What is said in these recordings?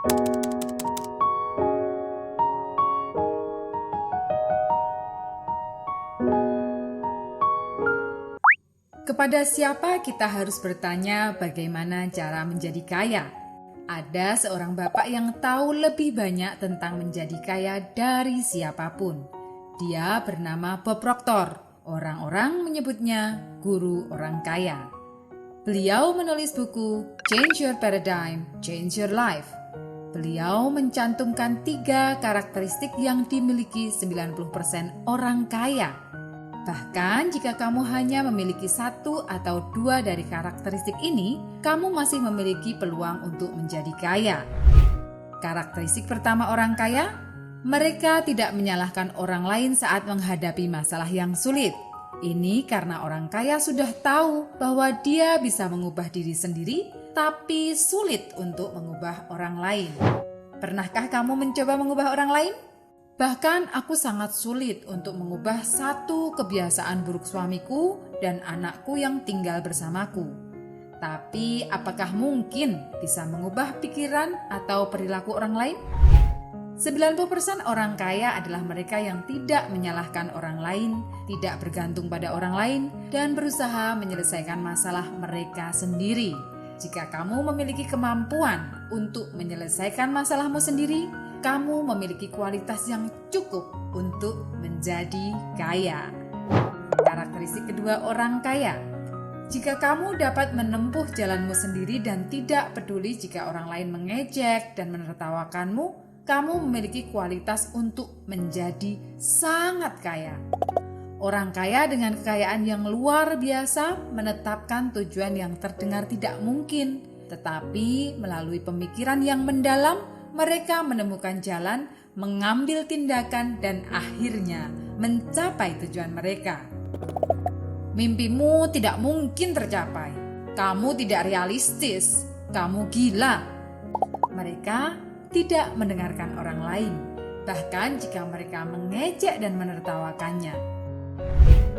Kepada siapa kita harus bertanya bagaimana cara menjadi kaya? Ada seorang bapak yang tahu lebih banyak tentang menjadi kaya dari siapapun. Dia bernama Bob Proctor. Orang-orang menyebutnya guru orang kaya. Beliau menulis buku Change Your Paradigm, Change Your Life. Beliau mencantumkan 3 karakteristik yang dimiliki 90% orang kaya. Bahkan jika kamu hanya memiliki 1 atau 2 dari karakteristik ini, kamu masih memiliki peluang untuk menjadi kaya. Karakteristik pertama orang kaya, mereka tidak menyalahkan orang lain saat menghadapi masalah yang sulit. Ini karena orang kaya sudah tahu bahwa dia bisa mengubah diri sendiri, tapi sulit untuk mengubah orang lain. Pernahkah kamu mencoba mengubah orang lain? Bahkan aku sangat sulit untuk mengubah 1 kebiasaan buruk suamiku dan anakku yang tinggal bersamaku. Tapi apakah mungkin bisa mengubah pikiran atau perilaku orang lain? 90% orang kaya adalah mereka yang tidak menyalahkan orang lain, tidak bergantung pada orang lain, dan berusaha menyelesaikan masalah mereka sendiri. Jika kamu memiliki kemampuan untuk menyelesaikan masalahmu sendiri, kamu memiliki kualitas yang cukup untuk menjadi kaya. Karakteristik kedua orang kaya. Jika kamu dapat menempuh jalanmu sendiri dan tidak peduli jika orang lain mengejek dan menertawakanmu, kamu memiliki kualitas untuk menjadi sangat kaya. Orang kaya dengan kekayaan yang luar biasa menetapkan tujuan yang terdengar tidak mungkin, tetapi melalui pemikiran yang mendalam, mereka menemukan jalan, mengambil tindakan, dan akhirnya mencapai tujuan mereka. Mimpimu tidak mungkin tercapai. Kamu tidak realistis. Kamu gila. Mereka tidak mendengarkan orang lain, bahkan jika mereka mengejek dan menertawakannya.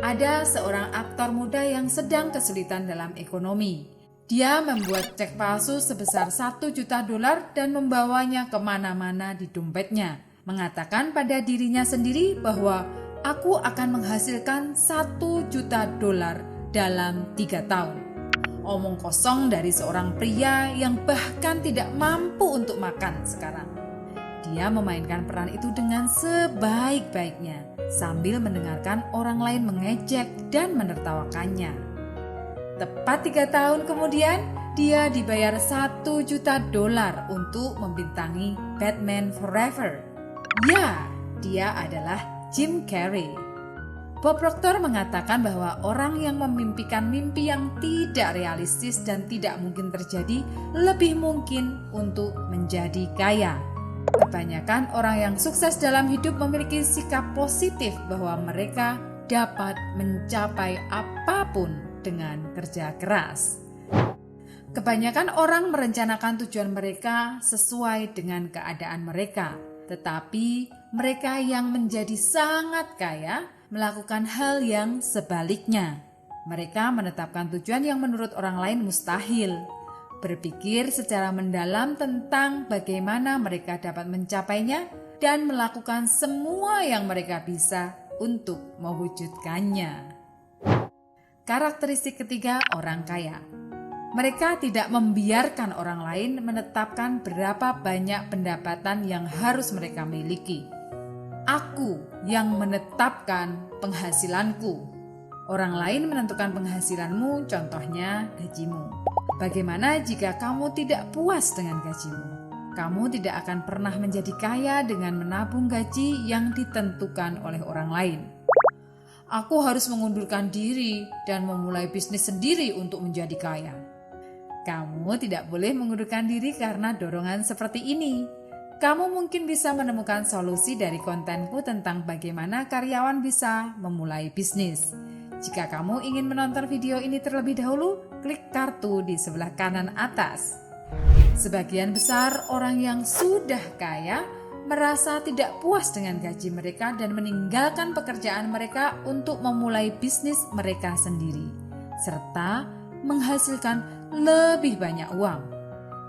Ada seorang aktor muda yang sedang kesulitan dalam ekonomi. Dia membuat cek palsu sebesar $1 juta dan membawanya kemana-mana di dompetnya. Mengatakan pada dirinya sendiri bahwa aku akan menghasilkan $1 juta dalam 3 tahun. Omong kosong dari seorang pria yang bahkan tidak mampu untuk makan sekarang. Dia memainkan peran itu dengan sebaik-baiknya sambil mendengarkan orang lain mengejek dan menertawakannya. Tepat 3 tahun kemudian, dia dibayar $1 juta untuk membintangi Batman Forever. Ya, dia adalah Jim Carrey. Bob Proctor mengatakan bahwa orang yang memimpikan mimpi yang tidak realistis dan tidak mungkin terjadi lebih mungkin untuk menjadi kaya. Kebanyakan orang yang sukses dalam hidup memiliki sikap positif bahwa mereka dapat mencapai apapun dengan kerja keras. Kebanyakan orang merencanakan tujuan mereka sesuai dengan keadaan mereka, tetapi mereka yang menjadi sangat kaya melakukan hal yang sebaliknya. Mereka menetapkan tujuan yang menurut orang lain mustahil, berpikir secara mendalam tentang bagaimana mereka dapat mencapainya, dan melakukan semua yang mereka bisa untuk mewujudkannya. Karakteristik ketiga orang kaya. Mereka tidak membiarkan orang lain menetapkan berapa banyak pendapatan yang harus mereka miliki. Aku yang menetapkan penghasilanku. Orang lain menentukan penghasilanmu, contohnya gajimu. Bagaimana jika kamu tidak puas dengan gajimu? Kamu tidak akan pernah menjadi kaya dengan menabung gaji yang ditentukan oleh orang lain. Aku harus mengundurkan diri dan memulai bisnis sendiri untuk menjadi kaya. Kamu tidak boleh mengundurkan diri karena dorongan seperti ini. Kamu mungkin bisa menemukan solusi dari kontenku tentang bagaimana karyawan bisa memulai bisnis. Jika kamu ingin menonton video ini terlebih dahulu, klik kartu di sebelah kanan atas. Sebagian besar orang yang sudah kaya merasa tidak puas dengan gaji mereka dan meninggalkan pekerjaan mereka untuk memulai bisnis mereka sendiri, serta menghasilkan lebih banyak uang.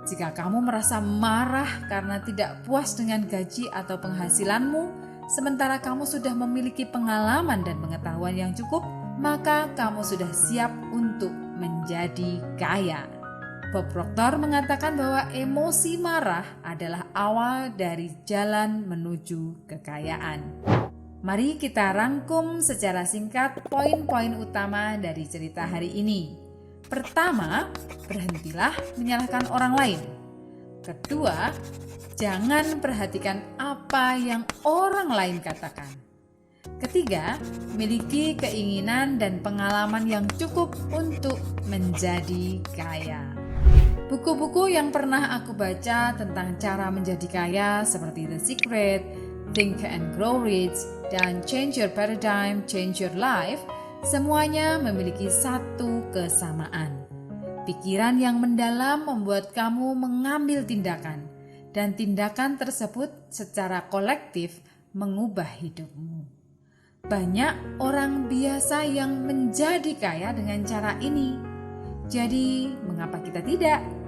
Jika kamu merasa marah karena tidak puas dengan gaji atau penghasilanmu, sementara kamu sudah memiliki pengalaman dan pengetahuan yang cukup, maka kamu sudah siap untuk menjadi kaya. Bob Proctor mengatakan bahwa emosi marah adalah awal dari jalan menuju kekayaan. Mari kita rangkum secara singkat poin-poin utama dari cerita hari ini. Pertama, berhentilah menyalahkan orang lain. Kedua, jangan perhatikan apa yang orang lain katakan. Ketiga, miliki keinginan dan pengalaman yang cukup untuk menjadi kaya. Buku-buku yang pernah aku baca tentang cara menjadi kaya seperti The Secret, Think and Grow Rich, dan Change Your Paradigm, Change Your Life, semuanya memiliki satu kesamaan. Pikiran yang mendalam membuat kamu mengambil tindakan, dan tindakan tersebut secara kolektif mengubah hidupmu. Banyak orang biasa yang menjadi kaya dengan cara ini. Jadi, mengapa kita tidak?